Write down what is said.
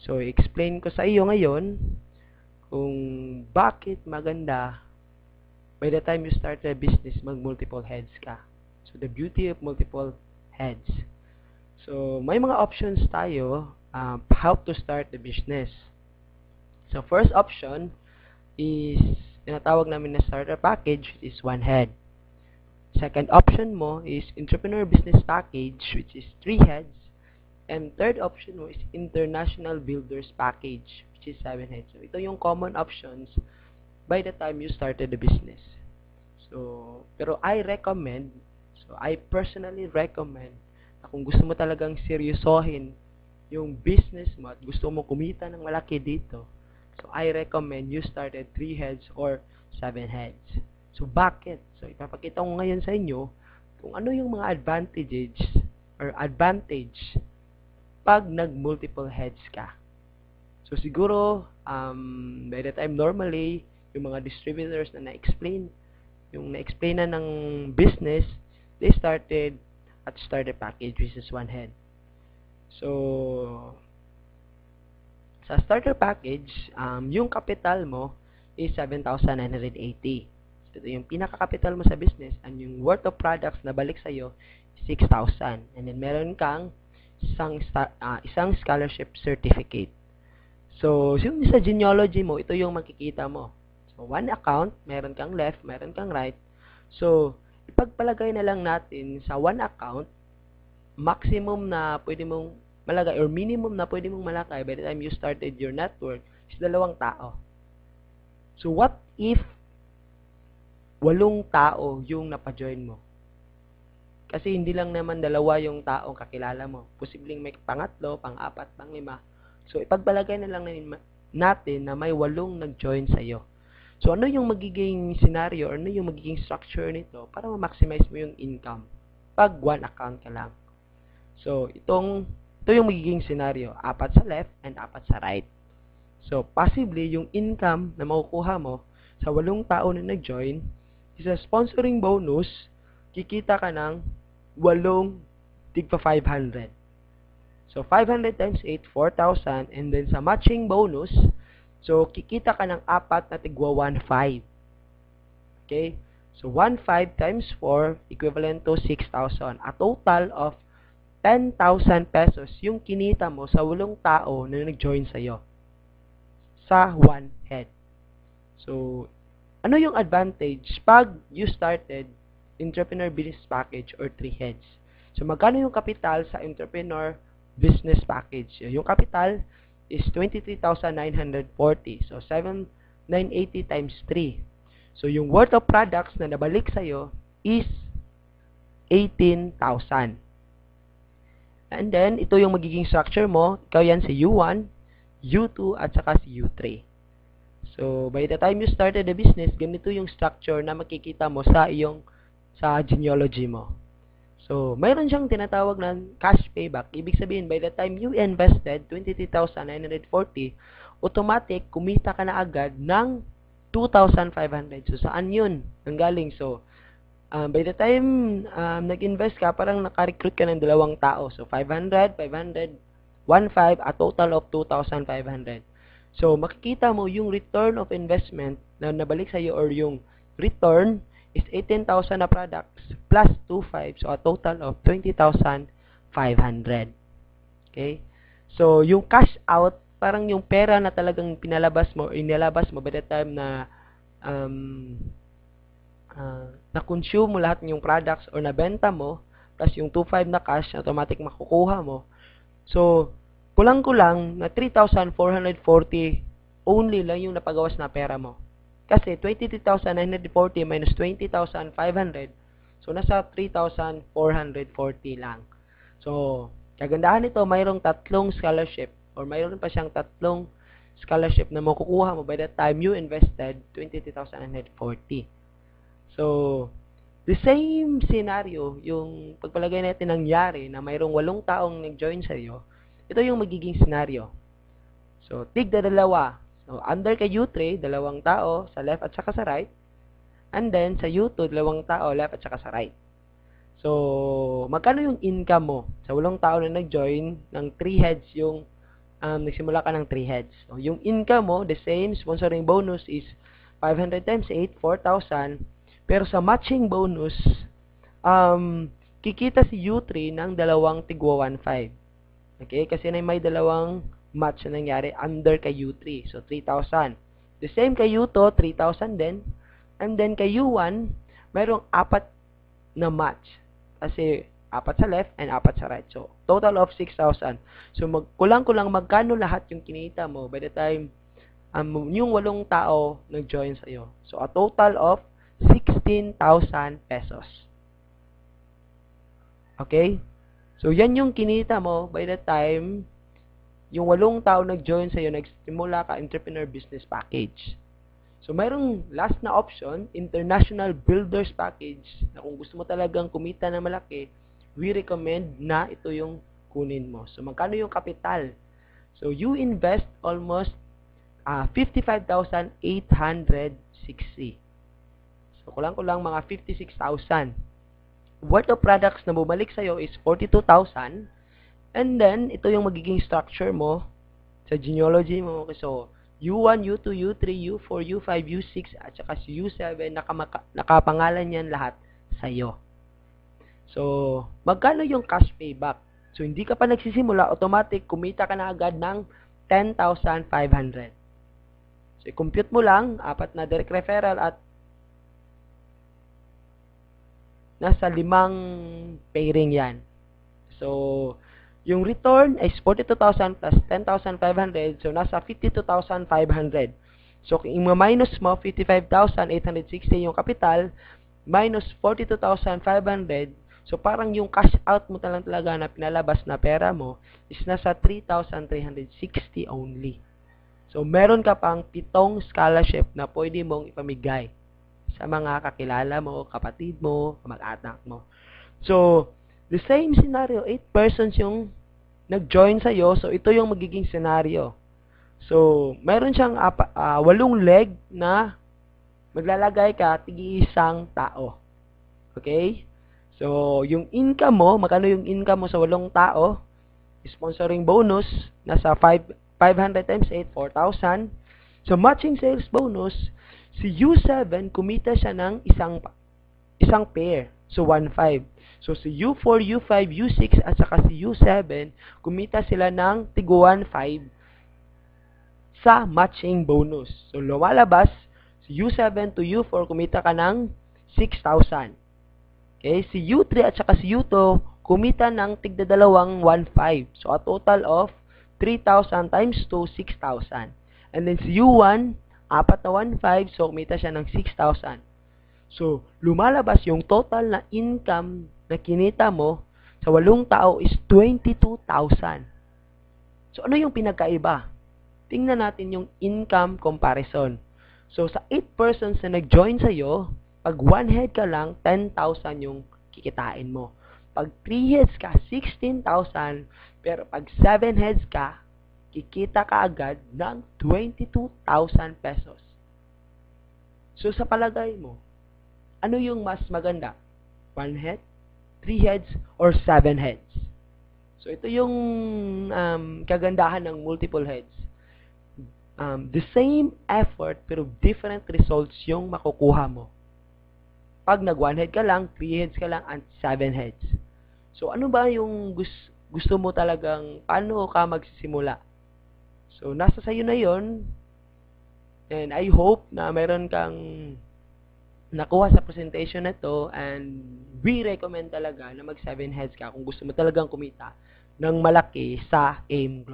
So, explain ko sa iyo ngayon kung bakit maganda by the time you start a business, mag-multiple heads ka. So, the beauty of multiple heads. So, may mga options tayo how to start the business. So, first option is tinatawag namin na starter package, which is one head. Second option mo is entrepreneur business package, which is 3 heads. And third option mo is international builders package, which is 7 heads. So, ito yung common options by the time you started the business. So, pero I personally recommend na kung gusto mo talagang seryosohin yung business mo at gusto mo kumita ng malaki dito, so I recommend you start at 3 heads or 7 heads. So, bakit? So, ipapakita ko ngayon sa inyo kung ano yung mga advantage pag nag-multiple heads ka. So, siguro, by the time normally, yung mga distributors na na-explain na ng business, they started at starter package, which is one head. So, sa starter package, yung capital mo is 7,980. So, ito yung pinaka-capital mo sa business, and yung worth of products na balik sa'yo, 6,000. And then, meron kang isang scholarship certificate. So, yung sa genealogy mo, ito yung makikita mo. So, one account, meron kang left, meron kang right. So, ipagpalagay na lang natin sa one account, maximum na pwede mong malagay or minimum na pwede mong malagay by the time you started your network is 2 tao. So, what if 8 tao yung napajoin mo? Kasi hindi lang naman 2 yung taong kakilala mo. Posibleng may pangatlo, pang-apat, pang-5. So, ipagbalagay na lang natin na may 8 nag-join sa'yo. So, ano yung magiging scenario or ano yung magiging structure nito para ma-maximize mo yung income pag one account ka lang? So, ito yung magiging scenario. 4 sa left and 4 sa right. So, possibly, yung income na makukuha mo sa 8 tao na nag-join is a sponsoring bonus, kikita ka ng 8 tigpa 500. So, 500 times 8, 4,000. And then, sa matching bonus, so, kikita ka ng 4 na tigwa 1,500. Okay? So, 1,500 times 4, equivalent to 6,000. A total of 10,000 pesos yung kinita mo sa 8 tao na nag-join sa'yo. Sa one head. So, ano yung advantage pag you started entrepreneur business package or 3 heads? So, magkano yung capital sa entrepreneur business package? Yung capital is 23,940. So, 7,980 times 3. So, yung worth of products na nabalik sa'yo is 18,000. And then, ito yung magiging structure mo. Ikaw yan si U1, U2, at saka si U3. So, by the time you started the business, ganito yung structure na makikita mo sa genealogy mo. So, mayroon siyang tinatawag na cash payback. Ibig sabihin, by the time you invested 23,940, automatic, kumita ka na agad ng 2,500. So, saan yun nanggaling? So, by the time nag-invest ka, parang naka-recruit ka ng 2 tao. So, 500, 500, 1,500, a total of 2,500. So, makikita mo yung return of investment na nabalik sa'yo or yung return is 18,000 na products plus 2,500. So, a total of 20,500. Okay? So, yung cash out, parang yung pera na talagang pinalabas mo, inilabas mo by the time na na-consume mo lahat ng yung products or nabenta mo, plus yung 2,500 na cash, automatic makukuha mo. So, kulang-kulang na 3,440 only lang yung napagawas na pera mo. Kasi 23,940 minus 20,500, so nasa 3,440 lang. So, kagandahan nito, mayroong 3 scholarship or mayroon pa siyang 3 scholarship na makukuha mo by the time you invested 23,940. So, the same scenario, yung pagpalagay natin nangyari na mayroong 8 taong nag-join sa iyo, ito yung magiging scenario. So, tigda 2. So, under kay U3, 2 tao sa left at saka sa right. And then, sa U2, 2 tao left at saka sa right. So, magkano yung income mo? Sa 8 tao na nag-join, ng 3 heads yung nagsimula ka ng 3 heads. So, yung income mo, the same, sponsoring bonus is 500 times 8, 4,000. Pero sa matching bonus, kikita si U3 ng dalawang tigwa 1.5. Okay? Kasi may dalawang match na nangyari under kay U3. So, 3,000. The same kay U2, 3,000 din. And then kay U1, mayroong 4 na match. Kasi 4 sa left and 4 sa right. So, total of 6,000. So, kulang-kulang magkano lahat yung kinita mo by the time yung 8 tao nag-join sa'yo. So, a total of 16,000 pesos. Okay? So, yan yung kinita mo by the time yung 8 tao nag-join sa'yo, nagsimula ka entrepreneur business package. So, mayroong last na option, international builders package, na kung gusto mo talagang kumita na malaki, we recommend na ito yung kunin mo. So, magkano yung kapital? So, you invest almost 55,860. So, kulang-kulang mga 56,000. Worth of products na bumalik sa'yo is 42,000. And then, ito yung magiging structure mo sa genealogy mo. So, U1, U2, U3, U4, U5, U6, at saka si U7, nakapangalan yan lahat sa'yo. So, magkano yung cash payback? So, hindi ka pa nagsisimula, automatic, kumita ka na agad ng 10,500. So, i-compute mo lang, 4 na direct referral at nasa 5 pairing yan. So, yung return is 42,000 plus 10,500. So, nasa 52,500. So, kung i-minus mo, 55,860 yung capital, minus 42,500. So, parang yung cash out mo talaga na pinalabas na pera mo is nasa 3,360 only. So, meron ka pang 7 scholarship na pwede mong ipamigay sa mga kakilala mo, kapatid mo, mag-anak mo. So, the same scenario, 8 persons yung nag-join sa'yo. So, ito yung magiging scenario. So, mayroon siyang 8 leg na maglalagay ka tig-isang tao. Okay? So, yung income mo, magkano yung income mo sa 8 tao? Sponsoring bonus, nasa 500 times 8, 4,000. So, matching sales bonus, si U7, kumita siya ng isang pair. So, 1.5. So, si U4, U5, U6, at saka si U7, kumita sila ng tigwa 1.5 sa matching bonus. So, lumalabas, si U7 to U4, kumita ka ng 6,000. Okay? Si U3 at saka si U2, kumita ng tigdadalawang 1.5. So, a total of 3,000 times 2, 6,000. And then si U1, 4 na 1.5, so kumita siya ng 6,000. So, lumalabas yung total na income na kinita mo sa 8 tao is 22,000. So, ano yung pinagkaiba? Tingnan natin yung income comparison. So, sa 8 persons na nag-join sa'yo, pag 1 head ka lang, 10,000 yung kikitain mo. Pag 3 heads ka, 16,000. Pero pag 7 heads ka, kikita ka agad ng 22,000 pesos. So, sa palagay mo, ano yung mas maganda? 1 head, 3 heads, or 7 heads? So, ito yung kagandahan ng multiple heads. The same effort, pero different results yung makukuha mo. Pag nag 1 head ka lang, 3 heads ka lang, and 7 heads. So, ano ba yung gusto mo talagang, paano ka magsisimula? So, nasa sayo na yon. And I hope na meron kang nakuha sa presentation na to, and we recommend talaga na mag 7 heads ka kung gusto mo talagang kumita ng malaki sa AIM Global.